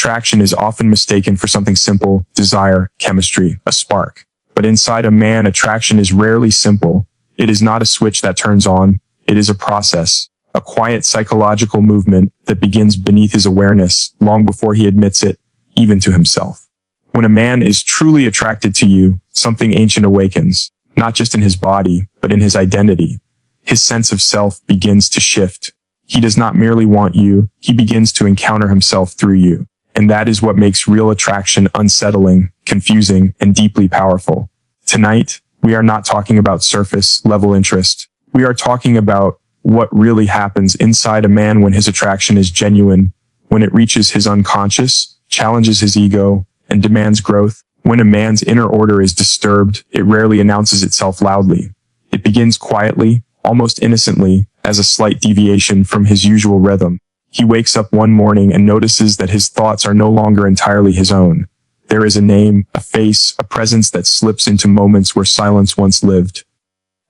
attraction is often mistaken for something simple: desire, chemistry, a spark. But inside a man, attraction is rarely simple. It is not a switch that turns on. It is a process, a quiet psychological movement that begins beneath his awareness long before he admits it, even to himself. When a man is truly attracted to you, something ancient awakens, not just in his body, but in his identity. His sense of self begins to shift. He does not merely want you, he begins to encounter himself through you. And that is what makes real attraction unsettling, confusing, and deeply powerful. Tonight, we are not talking about surface-level interest. We are talking about what really happens inside a man when his attraction is genuine, when it reaches his unconscious, challenges his ego, and demands growth. When a man's inner order is disturbed, it rarely announces itself loudly. It begins quietly, almost innocently, as a slight deviation from his usual rhythm. He wakes up one morning and notices that his thoughts are no longer entirely his own. There is a name, a face, a presence that slips into moments where silence once lived.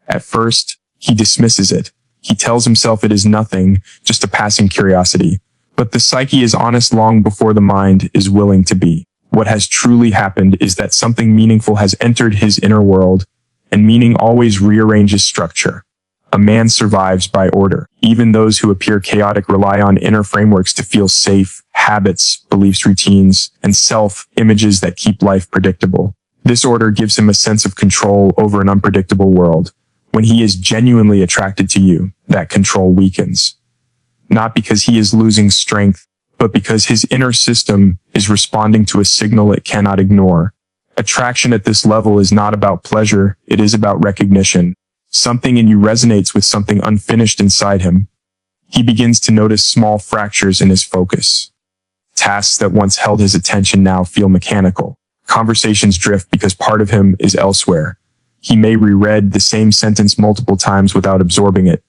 At first, he dismisses it. He tells himself it is nothing, just a passing curiosity. But the psyche is honest long before the mind is willing to be. What has truly happened is that something meaningful has entered his inner world, and meaning always rearranges structure. A man survives by order. Even those who appear chaotic rely on inner frameworks to feel safe: habits, beliefs, routines, and self-images that keep life predictable. This order gives him a sense of control over an unpredictable world. When he is genuinely attracted to you, that control weakens. Not because he is losing strength, but because his inner system is responding to a signal it cannot ignore. Attraction at this level is not about pleasure, it is about recognition. Something in you resonates with something unfinished inside him. He begins to notice small fractures in his focus. Tasks that once held his attention now feel mechanical. Conversations drift because part of him is elsewhere. He may reread the same sentence multiple times without absorbing it.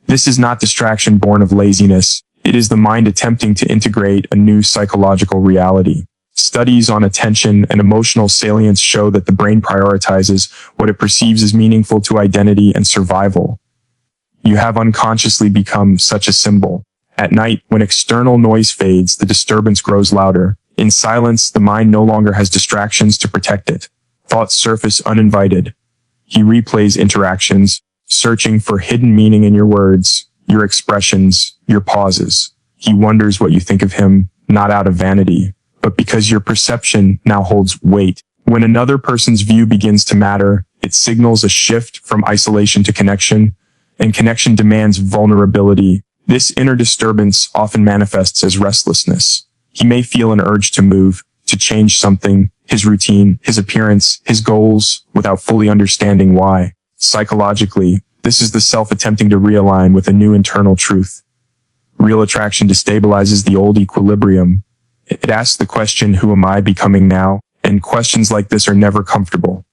This is not distraction born of laziness. It is the mind attempting to integrate a new psychological reality. Studies on attention and emotional salience show that the brain prioritizes what it perceives as meaningful to identity and survival. You have unconsciously become such a symbol. At night, when external noise fades, the disturbance grows louder. In silence, the mind no longer has distractions to protect it. Thoughts surface uninvited. He replays interactions, searching for hidden meaning in your words, your expressions, your pauses. He wonders what you think of him, not out of vanity, but because your perception now holds weight. When another person's view begins to matter, it signals a shift from isolation to connection, and connection demands vulnerability. This inner disturbance often manifests as restlessness. He may feel an urge to move, to change something, his routine, his appearance, his goals, without fully understanding why. Psychologically, this is the self attempting to realign with a new internal truth. Real attraction destabilizes the old equilibrium. It asks the question, who am I becoming now? And questions like this are never comfortable.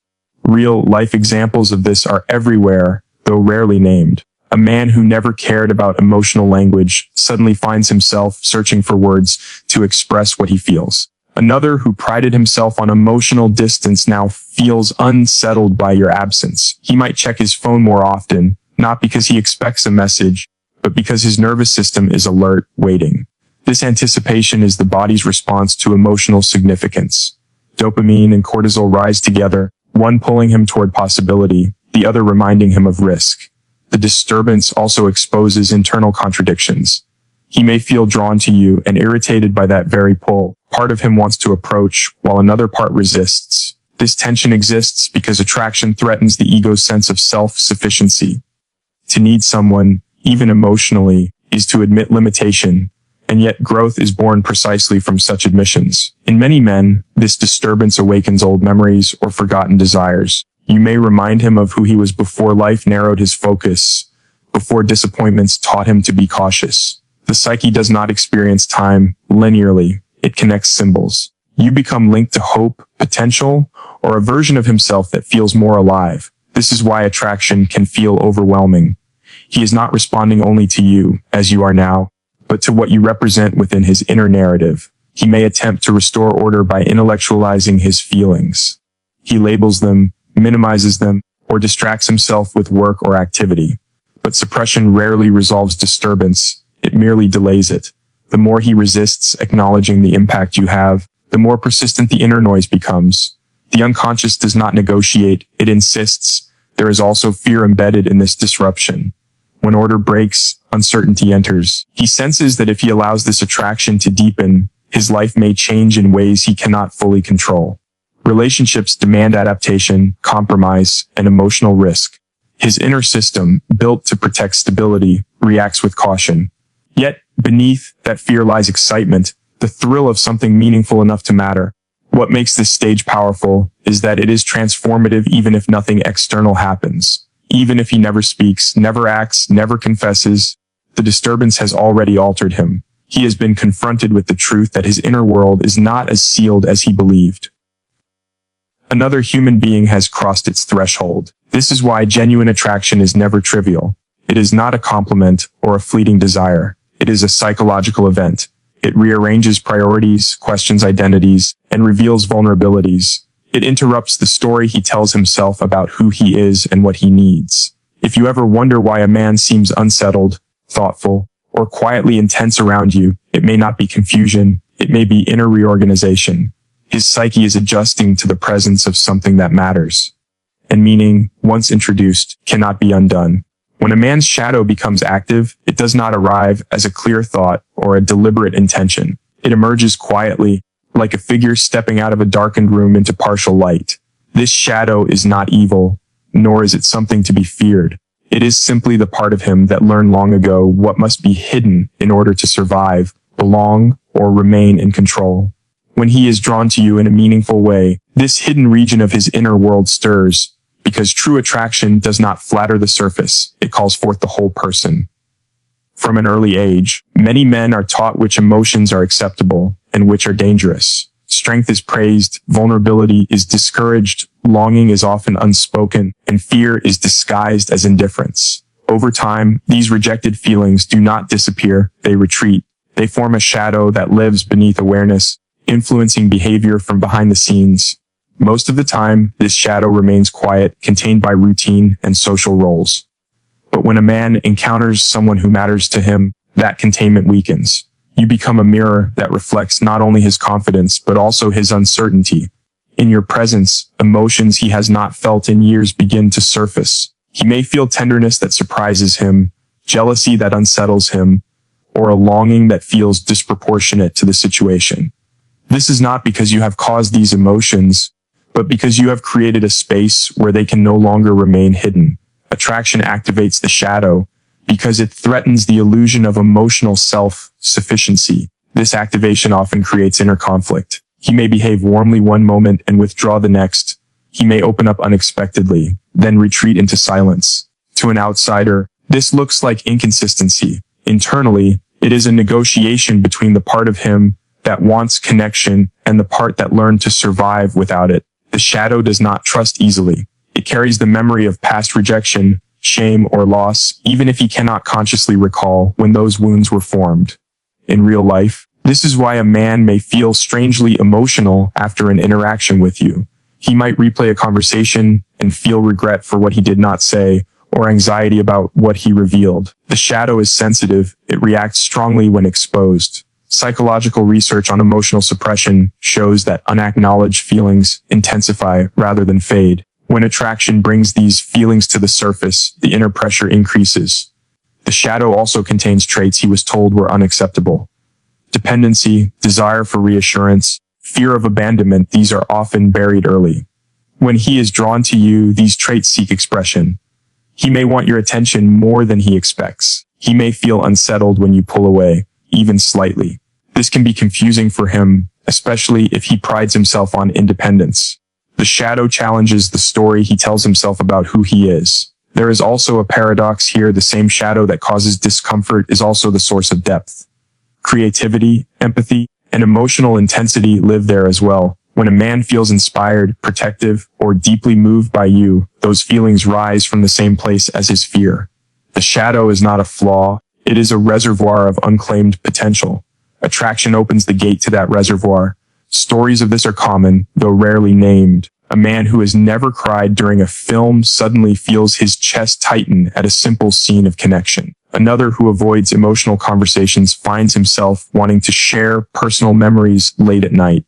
Real life examples of this are everywhere, though rarely named. A man who never cared about emotional language suddenly finds himself searching for words to express what he feels. Another who prided himself on emotional distance now feels unsettled by your absence. He might check his phone more often, not because he expects a message, but because his nervous system is alert, waiting. This anticipation is the body's response to emotional significance. Dopamine and cortisol rise together, one pulling him toward possibility, the other reminding him of risk. The disturbance also exposes internal contradictions. He may feel drawn to you and irritated by that very pull. Part of him wants to approach, while another part resists. This tension exists because attraction threatens the ego's sense of self-sufficiency. To need someone, even emotionally, is to admit limitation, and yet growth is born precisely from such admissions. In many men, this disturbance awakens old memories or forgotten desires. You may remind him of who he was before life narrowed his focus, before disappointments taught him to be cautious. The psyche does not experience time linearly. It connects symbols. You become linked to hope, potential, or a version of himself that feels more alive. This is why attraction can feel overwhelming. He is not responding only to you, as you are now, but to what you represent within his inner narrative. He may attempt to restore order by intellectualizing his feelings. He labels them, minimizes them, or distracts himself with work or activity. But suppression rarely resolves disturbance, it merely delays it. The more he resists acknowledging the impact you have, the more persistent the inner noise becomes. The unconscious does not negotiate, it insists. There is also fear embedded in this disruption. When order breaks, uncertainty enters. He senses that if he allows this attraction to deepen, his life may change in ways he cannot fully control. Relationships demand adaptation, compromise, and emotional risk. His inner system, built to protect stability, reacts with caution. Yet, beneath that fear lies excitement, the thrill of something meaningful enough to matter. What makes this stage powerful is that it is transformative even if nothing external happens. Even if he never speaks, never acts, never confesses, the disturbance has already altered him. He has been confronted with the truth that his inner world is not as sealed as he believed. Another human being has crossed its threshold. This is why genuine attraction is never trivial. It is not a compliment or a fleeting desire. It is a psychological event. It rearranges priorities, questions identities, and reveals vulnerabilities. It interrupts the story he tells himself about who he is and what he needs. If you ever wonder why a man seems unsettled, thoughtful, or quietly intense around you, it may not be confusion, it may be inner reorganization. His psyche is adjusting to the presence of something that matters. And meaning, once introduced, cannot be undone. When a man's shadow becomes active, it does not arrive as a clear thought or a deliberate intention. It emerges quietly, like a figure stepping out of a darkened room into partial light. This shadow is not evil, nor is it something to be feared. It is simply the part of him that learned long ago what must be hidden in order to survive, belong, or remain in control. When he is drawn to you in a meaningful way, this hidden region of his inner world stirs, because true attraction does not flatter the surface, it calls forth the whole person. From an early age, many men are taught which emotions are acceptable and which are dangerous. Strength is praised, vulnerability is discouraged, longing is often unspoken, and fear is disguised as indifference. Over time, these rejected feelings do not disappear, they retreat. They form a shadow that lives beneath awareness, influencing behavior from behind the scenes. Most of the time, this shadow remains quiet, contained by routine and social roles. But when a man encounters someone who matters to him, that containment weakens. You become a mirror that reflects not only his confidence, but also his uncertainty. In your presence, emotions he has not felt in years begin to surface. He may feel tenderness that surprises him, jealousy that unsettles him, or a longing that feels disproportionate to the situation. This is not because you have caused these emotions, but because you have created a space where they can no longer remain hidden. Attraction activates the shadow because it threatens the illusion of emotional self-sufficiency. This activation often creates inner conflict. He may behave warmly one moment and withdraw the next. He may open up unexpectedly, then retreat into silence. To an outsider, this looks like inconsistency. Internally, it is a negotiation between the part of him that wants connection and the part that learned to survive without it. The shadow does not trust easily. It carries the memory of past rejection, shame, or loss, even if he cannot consciously recall when those wounds were formed. In real life, this is why a man may feel strangely emotional after an interaction with you. He might replay a conversation and feel regret for what he did not say, or anxiety about what he revealed. The shadow is sensitive. It reacts strongly when exposed. Psychological research on emotional suppression shows that unacknowledged feelings intensify rather than fade. When attraction brings these feelings to the surface, the inner pressure increases. The shadow also contains traits he was told were unacceptable. Dependency, desire for reassurance, fear of abandonment, these are often buried early. When he is drawn to you, these traits seek expression. He may want your attention more than he expects. He may feel unsettled when you pull away, even slightly. This can be confusing for him, especially if he prides himself on independence. The shadow challenges the story he tells himself about who he is. There is also a paradox here. The same shadow that causes discomfort is also the source of depth. Creativity, empathy, and emotional intensity live there as well. When a man feels inspired, protective, or deeply moved by you, those feelings rise from the same place as his fear. The shadow is not a flaw, it is a reservoir of unclaimed potential. Attraction opens the gate to that reservoir. Stories of this are common, though rarely named. A man who has never cried during a film suddenly feels his chest tighten at a simple scene of connection. Another who avoids emotional conversations finds himself wanting to share personal memories late at night.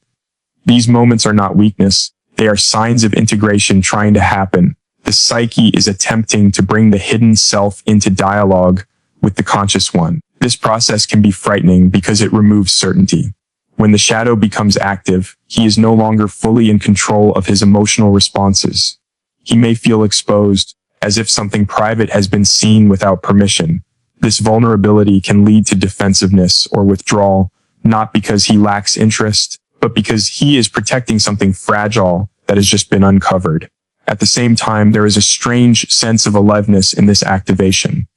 These moments are not weakness, they are signs of integration trying to happen. The psyche is attempting to bring the hidden self into dialogue with the conscious one. This process can be frightening because it removes certainty. When the shadow becomes active, he is no longer fully in control of his emotional responses. He may feel exposed, as if something private has been seen without permission. This vulnerability can lead to defensiveness or withdrawal, not because he lacks interest, but because he is protecting something fragile that has just been uncovered. At the same time, there is a strange sense of aliveness in this activation.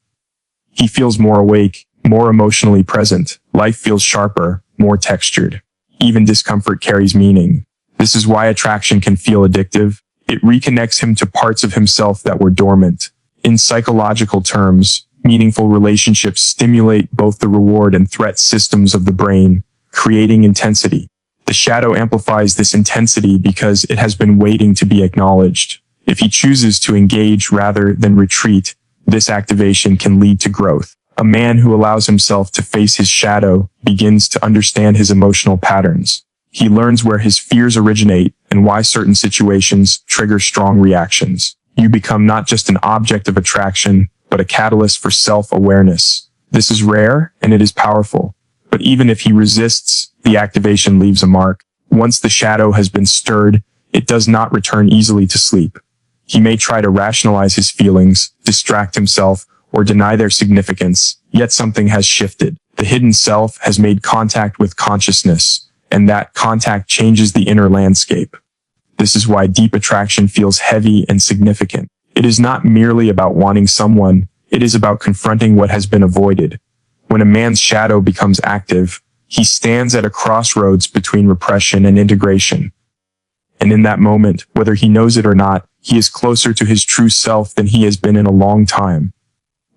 He feels more awake, more emotionally present. Life feels sharper, more textured. Even discomfort carries meaning. This is why attraction can feel addictive. It reconnects him to parts of himself that were dormant. In psychological terms, meaningful relationships stimulate both the reward and threat systems of the brain, creating intensity. The shadow amplifies this intensity because it has been waiting to be acknowledged. If he chooses to engage rather than retreat, this activation can lead to growth. A man who allows himself to face his shadow begins to understand his emotional patterns. He learns where his fears originate and why certain situations trigger strong reactions. You become not just an object of attraction, but a catalyst for self-awareness. This is rare and it is powerful. But even if he resists, the activation leaves a mark. Once the shadow has been stirred, it does not return easily to sleep. He may try to rationalize his feelings, distract himself, or deny their significance, yet something has shifted. The hidden self has made contact with consciousness, and that contact changes the inner landscape. This is why deep attraction feels heavy and significant. It is not merely about wanting someone, it is about confronting what has been avoided. When a man's shadow becomes active, he stands at a crossroads between repression and integration. And in that moment, whether he knows it or not, he is closer to his true self than he has been in a long time.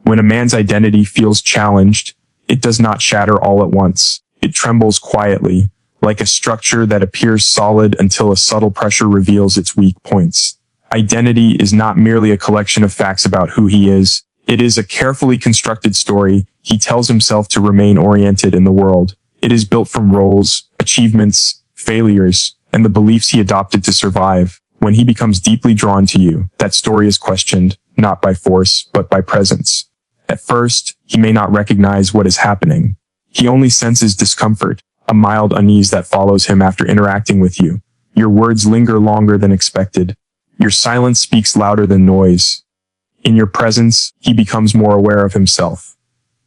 When a man's identity feels challenged, it does not shatter all at once. It trembles quietly, like a structure that appears solid until a subtle pressure reveals its weak points. Identity is not merely a collection of facts about who he is. It is a carefully constructed story he tells himself to remain oriented in the world. It is built from roles, achievements, failures, and the beliefs he adopted to survive. When he becomes deeply drawn to you, that story is questioned, not by force, but by presence. At first, he may not recognize what is happening. He only senses discomfort, a mild unease that follows him after interacting with you. Your words linger longer than expected. Your silence speaks louder than noise. In your presence, he becomes more aware of himself.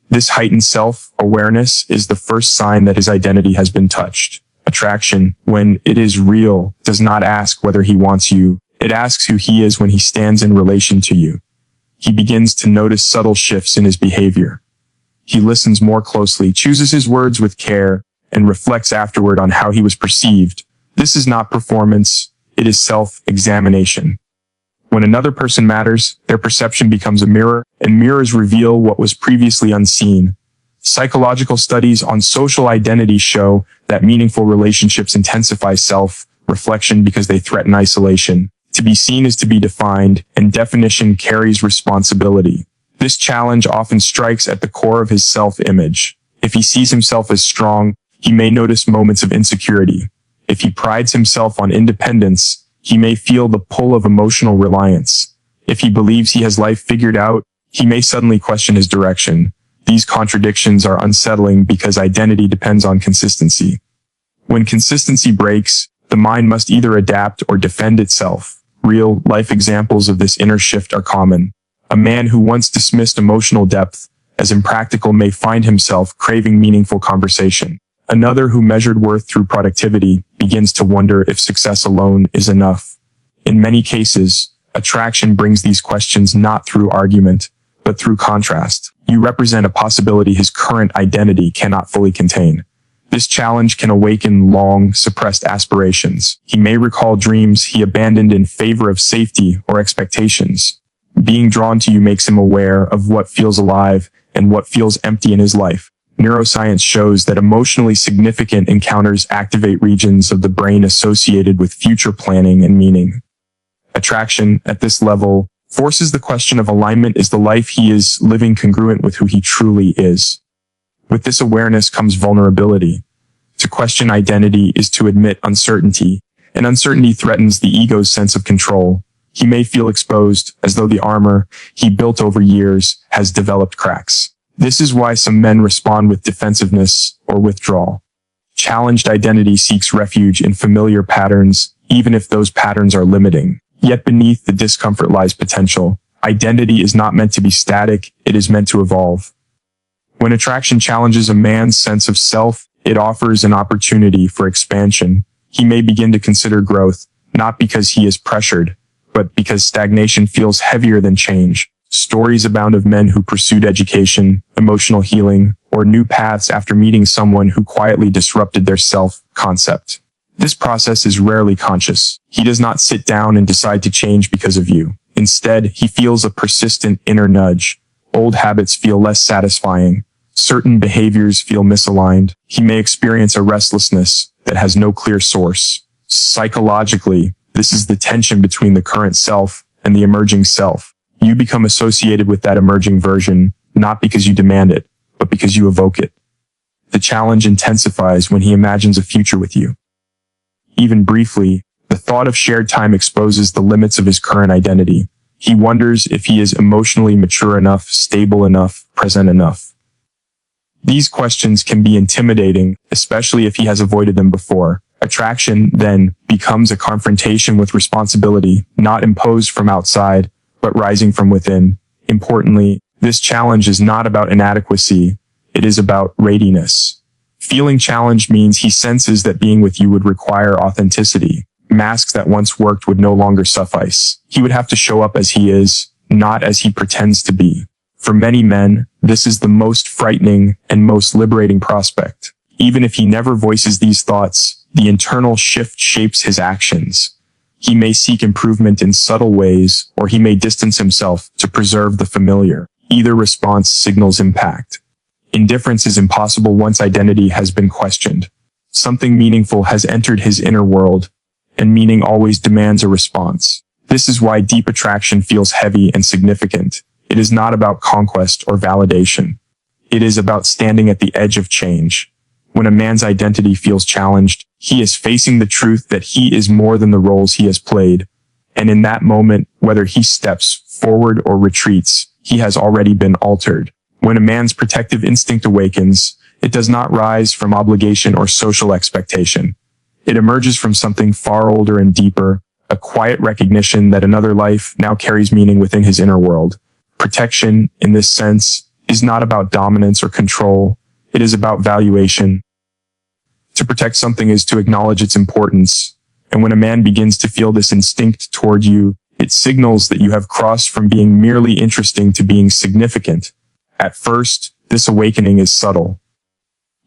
This heightened self-awareness is the first sign that his identity has been touched. Attraction, when it is real, does not ask whether he wants you. It asks who he is when he stands in relation to you. He begins to notice subtle shifts in his behavior. He listens more closely, chooses his words with care, and reflects afterward on how he was perceived. This is not performance, it is self-examination. When another person matters, their perception becomes a mirror, and mirrors reveal what was previously unseen. Psychological studies on social identity show that meaningful relationships intensify self-reflection because they threaten isolation. To be seen is to be defined, and definition carries responsibility. This challenge often strikes at the core of his self-image. If he sees himself as strong, he may notice moments of insecurity. If he prides himself on independence, he may feel the pull of emotional reliance. If he believes he has life figured out, he may suddenly question his direction. These contradictions are unsettling because identity depends on consistency. When consistency breaks, the mind must either adapt or defend itself. Real life examples of this inner shift are common. A man who once dismissed emotional depth as impractical may find himself craving meaningful conversation. Another who measured worth through productivity begins to wonder if success alone is enough. In many cases, attraction brings these questions not through argument, but through contrast. You represent a possibility his current identity cannot fully contain. This challenge can awaken long, suppressed aspirations. He may recall dreams he abandoned in favor of safety or expectations. Being drawn to you makes him aware of what feels alive and what feels empty in his life. Neuroscience shows that emotionally significant encounters activate regions of the brain associated with future planning and meaning. Attraction, at this level, forces the question of alignment: is the life he is living congruent with who he truly is? With this awareness comes vulnerability. To question identity is to admit uncertainty, and uncertainty threatens the ego's sense of control. He may feel exposed, as though the armor he built over years has developed cracks. This is why some men respond with defensiveness or withdrawal. Challenged identity seeks refuge in familiar patterns, even if those patterns are limiting. Yet beneath the discomfort lies potential. Identity is not meant to be static, it is meant to evolve. When attraction challenges a man's sense of self, it offers an opportunity for expansion. He may begin to consider growth, not because he is pressured, but because stagnation feels heavier than change. Stories abound of men who pursued education, emotional healing, or new paths after meeting someone who quietly disrupted their self-concept. This process is rarely conscious. He does not sit down and decide to change because of you. Instead, he feels a persistent inner nudge. Old habits feel less satisfying. Certain behaviors feel misaligned. He may experience a restlessness that has no clear source. Psychologically, this is the tension between the current self and the emerging self. You become associated with that emerging version, not because you demand it, but because you evoke it. The challenge intensifies when he imagines a future with you. Even briefly, the thought of shared time exposes the limits of his current identity. He wonders if he is emotionally mature enough, stable enough, present enough. These questions can be intimidating, especially if he has avoided them before. Attraction, then, becomes a confrontation with responsibility, not imposed from outside, but rising from within. Importantly, this challenge is not about inadequacy, it is about readiness. Feeling challenged means he senses that being with you would require authenticity. Masks that once worked would no longer suffice. He would have to show up as he is, not as he pretends to be. For many men, this is the most frightening and most liberating prospect. Even if he never voices these thoughts, the internal shift shapes his actions. He may seek improvement in subtle ways, or he may distance himself to preserve the familiar. Either response signals impact. Indifference is impossible once identity has been questioned. Something meaningful has entered his inner world, and meaning always demands a response. This is why deep attraction feels heavy and significant. It is not about conquest or validation. It is about standing at the edge of change. When a man's identity feels challenged, he is facing the truth that he is more than the roles he has played. And in that moment, whether he steps forward or retreats, he has already been altered. When a man's protective instinct awakens, it does not rise from obligation or social expectation. It emerges from something far older and deeper, a quiet recognition that another life now carries meaning within his inner world. Protection, in this sense, is not about dominance or control. It is about valuation. To protect something is to acknowledge its importance. And when a man begins to feel this instinct toward you, it signals that you have crossed from being merely interesting to being significant. At first, this awakening is subtle.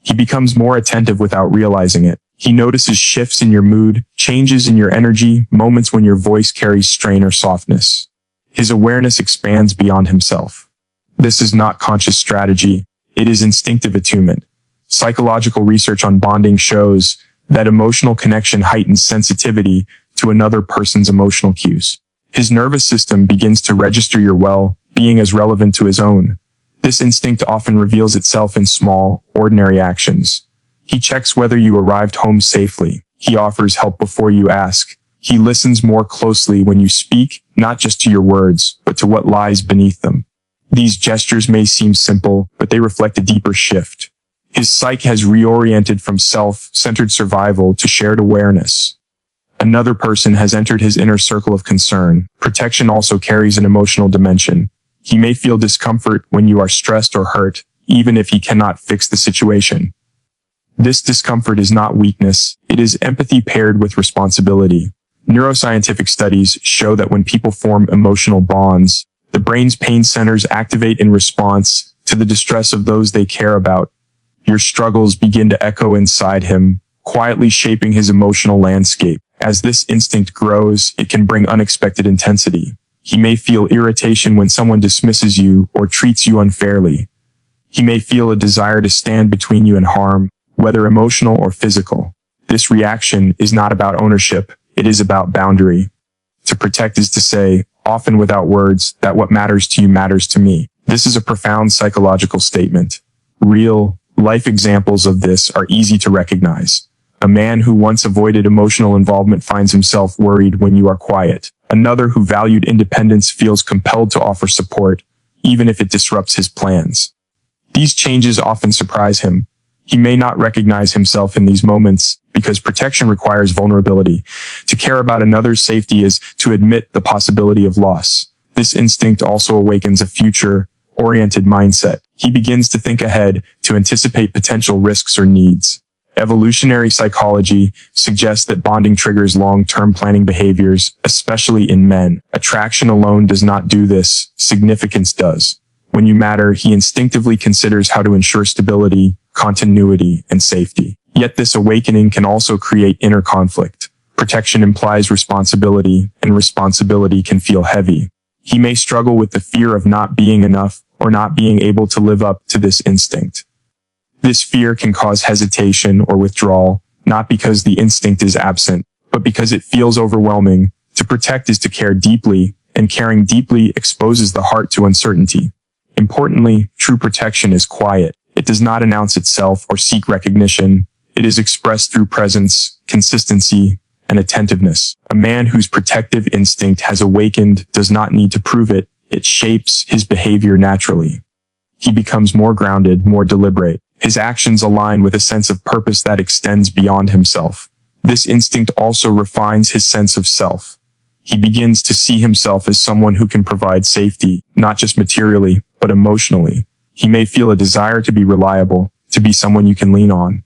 He becomes more attentive without realizing it. He notices shifts in your mood, changes in your energy, moments when your voice carries strain or softness. His awareness expands beyond himself. This is not conscious strategy. It is instinctive attunement. Psychological research on bonding shows that emotional connection heightens sensitivity to another person's emotional cues. His nervous system begins to register your well-being as relevant to his own. This instinct often reveals itself in small, ordinary actions. He checks whether you arrived home safely. He offers help before you ask. He listens more closely when you speak, not just to your words, but to what lies beneath them. These gestures may seem simple, but they reflect a deeper shift. His psyche has reoriented from self-centered survival to shared awareness. Another person has entered his inner circle of concern. Protection also carries an emotional dimension. He may feel discomfort when you are stressed or hurt, even if he cannot fix the situation. This discomfort is not weakness, it is empathy paired with responsibility. Neuroscientific studies show that when people form emotional bonds, the brain's pain centers activate in response to the distress of those they care about. Your struggles begin to echo inside him, quietly shaping his emotional landscape. As this instinct grows, it can bring unexpected intensity. He may feel irritation when someone dismisses you or treats you unfairly. He may feel a desire to stand between you and harm, whether emotional or physical. This reaction is not about ownership, it is about boundary. To protect is to say, often without words, that what matters to you matters to me. This is a profound psychological statement. Real, life examples of this are easy to recognize. A man who once avoided emotional involvement finds himself worried when you are quiet. Another who valued independence feels compelled to offer support, even if it disrupts his plans. These changes often surprise him. He may not recognize himself in these moments because protection requires vulnerability. To care about another's safety is to admit the possibility of loss. This instinct also awakens a future-oriented mindset. He begins to think ahead, to anticipate potential risks or needs. Evolutionary psychology suggests that bonding triggers long-term planning behaviors, especially in men. Attraction alone does not do this, significance does. When you matter, he instinctively considers how to ensure stability, continuity, and safety. Yet this awakening can also create inner conflict. Protection implies responsibility, and responsibility can feel heavy. He may struggle with the fear of not being enough or not being able to live up to this instinct. This fear can cause hesitation or withdrawal, not because the instinct is absent, but because it feels overwhelming. To protect is to care deeply, and caring deeply exposes the heart to uncertainty. Importantly, true protection is quiet. It does not announce itself or seek recognition. It is expressed through presence, consistency, and attentiveness. A man whose protective instinct has awakened does not need to prove it. It shapes his behavior naturally. He becomes more grounded, more deliberate. His actions align with a sense of purpose that extends beyond himself. This instinct also refines his sense of self. He begins to see himself as someone who can provide safety, not just materially, but emotionally. He may feel a desire to be reliable, to be someone you can lean on.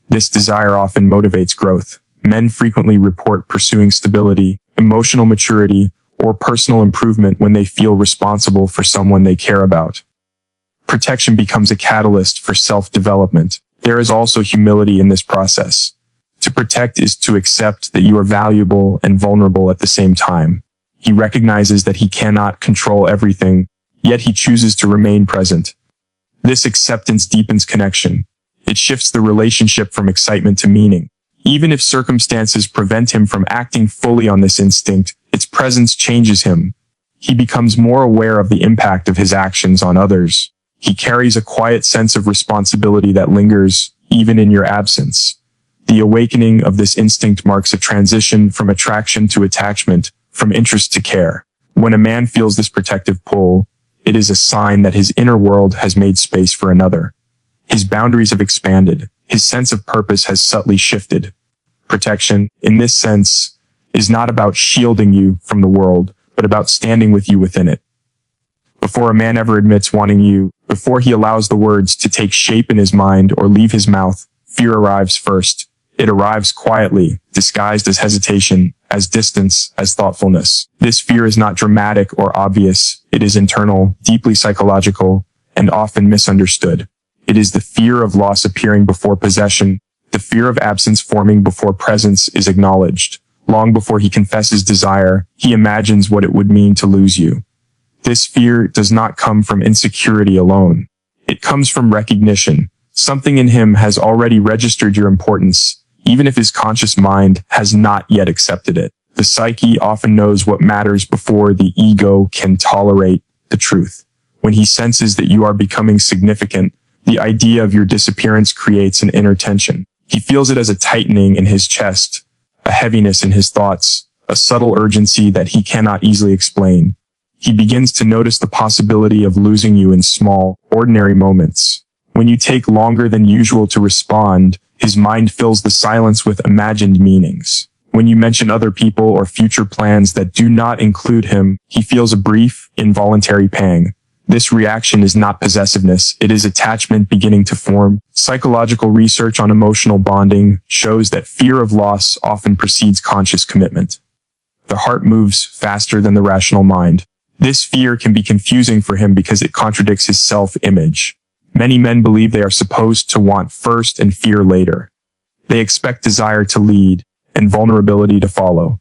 This desire often motivates growth. Men frequently report pursuing stability, emotional maturity, or personal improvement when they feel responsible for someone they care about. Protection becomes a catalyst for self-development. There is also humility in this process. To protect is to accept that you are valuable and vulnerable at the same time. He recognizes that he cannot control everything, yet he chooses to remain present. This acceptance deepens connection. It shifts the relationship from excitement to meaning. Even if circumstances prevent him from acting fully on this instinct, its presence changes him. He becomes more aware of the impact of his actions on others. He carries a quiet sense of responsibility that lingers, even in your absence. The awakening of this instinct marks a transition from attraction to attachment, from interest to care. When a man feels this protective pull, it is a sign that his inner world has made space for another. His boundaries have expanded. His sense of purpose has subtly shifted. Protection, in this sense, is not about shielding you from the world, but about standing with you within it. Before a man ever admits wanting you, before he allows the words to take shape in his mind or leave his mouth, fear arrives first. It arrives quietly, disguised as hesitation, as distance, as thoughtfulness. This fear is not dramatic or obvious. It is internal, deeply psychological, and often misunderstood. It is the fear of loss appearing before possession, the fear of absence forming before presence is acknowledged. Long before he confesses desire, he imagines what it would mean to lose you. This fear does not come from insecurity alone. It comes from recognition. Something in him has already registered your importance, even if his conscious mind has not yet accepted it. The psyche often knows what matters before the ego can tolerate the truth. When he senses that you are becoming significant, the idea of your disappearance creates an inner tension. He feels it as a tightening in his chest, a heaviness in his thoughts, a subtle urgency that he cannot easily explain. He begins to notice the possibility of losing you in small, ordinary moments. When you take longer than usual to respond, his mind fills the silence with imagined meanings. When you mention other people or future plans that do not include him, he feels a brief, involuntary pang. This reaction is not possessiveness, it is attachment beginning to form. Psychological research on emotional bonding shows that fear of loss often precedes conscious commitment. The heart moves faster than the rational mind. This fear can be confusing for him because it contradicts his self-image. Many men believe they are supposed to want first and fear later. They expect desire to lead and vulnerability to follow.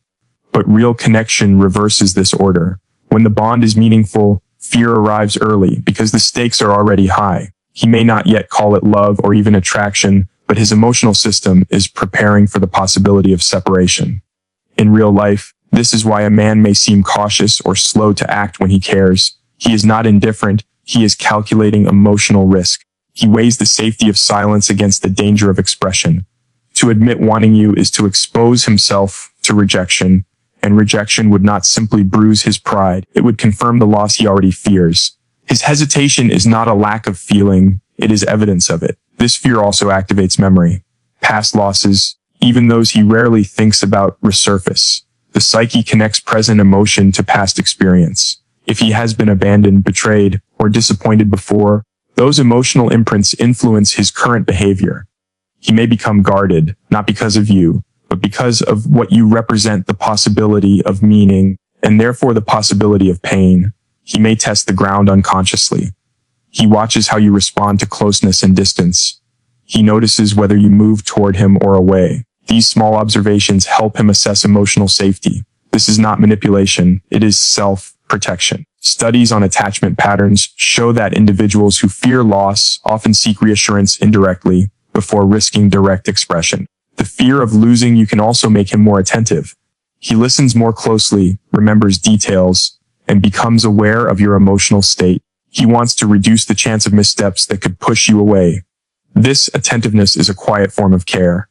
But real connection reverses this order. When the bond is meaningful, fear arrives early because the stakes are already high. He may not yet call it love or even attraction, but his emotional system is preparing for the possibility of separation. In real life, This is why a man may seem cautious or slow to act when he cares. He is not indifferent, he is calculating emotional risk. He weighs the safety of silence against the danger of expression. To admit wanting you is to expose himself to rejection, and rejection would not simply bruise his pride, it would confirm the loss he already fears. His hesitation is not a lack of feeling, it is evidence of it. This fear also activates memory. Past losses, even those he rarely thinks about, resurface. The psyche connects present emotion to past experience. If he has been abandoned, betrayed, or disappointed before, those emotional imprints influence his current behavior. He may become guarded, not because of you, but because of what you represent, the possibility of meaning, and therefore the possibility of pain. He may test the ground unconsciously. He watches how you respond to closeness and distance. He notices whether you move toward him or away. These small observations help him assess emotional safety. This is not manipulation, it is self-protection. Studies on attachment patterns show that individuals who fear loss often seek reassurance indirectly before risking direct expression. The fear of losing you can also make him more attentive. He listens more closely, remembers details, and becomes aware of your emotional state. He wants to reduce the chance of missteps that could push you away. This attentiveness is a quiet form of care.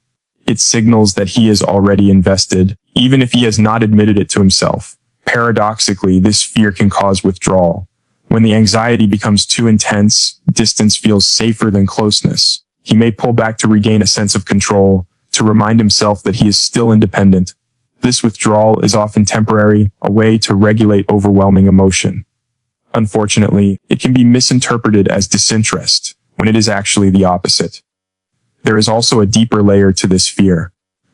It signals that he is already invested, even if he has not admitted it to himself. Paradoxically, this fear can cause withdrawal. When the anxiety becomes too intense, distance feels safer than closeness. He may pull back to regain a sense of control, to remind himself that he is still independent. This withdrawal is often temporary, a way to regulate overwhelming emotion. Unfortunately, it can be misinterpreted as disinterest, when it is actually the opposite. There is also a deeper layer to this fear.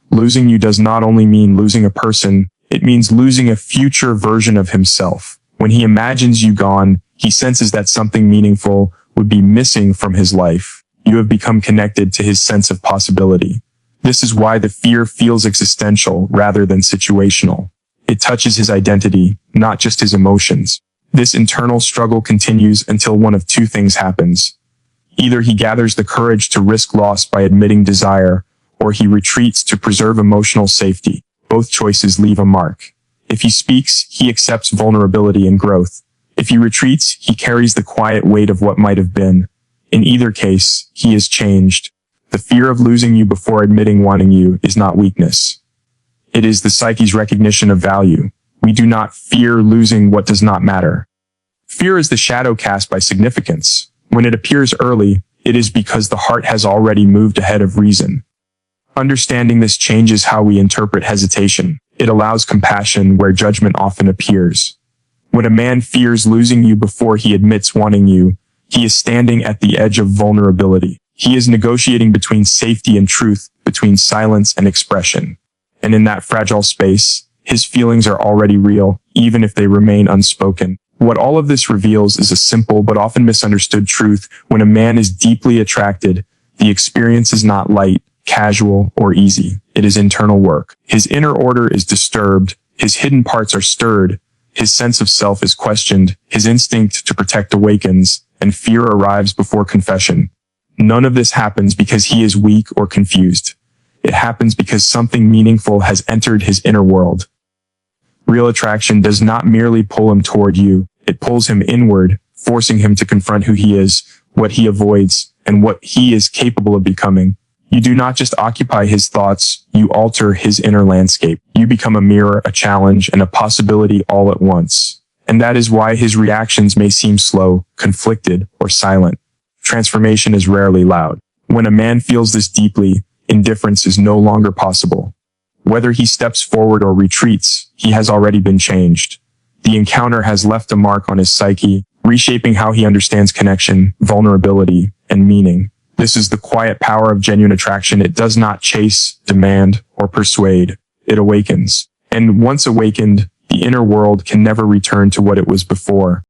Losing you does not only mean losing a person, it means losing a future version of himself. When he imagines you gone, he senses that something meaningful would be missing from his life. You have become connected to his sense of possibility. This is why the fear feels existential rather than situational. It touches his identity, not just his emotions. This internal struggle continues until one of two things happens. Either he gathers the courage to risk loss by admitting desire, or he retreats to preserve emotional safety. Both choices leave a mark. If he speaks, he accepts vulnerability and growth. If he retreats, he carries the quiet weight of what might have been. In either case, he is changed. The fear of losing you before admitting wanting you is not weakness. It is the psyche's recognition of value. We do not fear losing what does not matter. Fear is the shadow cast by significance. When it appears early, it is because the heart has already moved ahead of reason. Understanding this changes how we interpret hesitation. It allows compassion where judgment often appears. When a man fears losing you before he admits wanting you, he is standing at the edge of vulnerability. He is negotiating between safety and truth, between silence and expression. And in that fragile space, his feelings are already real, even if they remain unspoken. What all of this reveals is a simple but often misunderstood truth. When a man is deeply attracted, the experience is not light, casual, or easy. It is internal work. His inner order is disturbed, his hidden parts are stirred, his sense of self is questioned, his instinct to protect awakens, and fear arrives before confession. None of this happens because he is weak or confused. It happens because something meaningful has entered his inner world. Real attraction does not merely pull him toward you, it pulls him inward, forcing him to confront who he is, what he avoids, and what he is capable of becoming. You do not just occupy his thoughts, you alter his inner landscape. You become a mirror, a challenge, and a possibility all at once. And that is why his reactions may seem slow, conflicted, or silent. Transformation is rarely loud. When a man feels this deeply, indifference is no longer possible. Whether he steps forward or retreats, he has already been changed. The encounter has left a mark on his psyche, reshaping how he understands connection, vulnerability, and meaning. This is the quiet power of genuine attraction. It does not chase, demand, or persuade. It awakens. And once awakened, the inner world can never return to what it was before.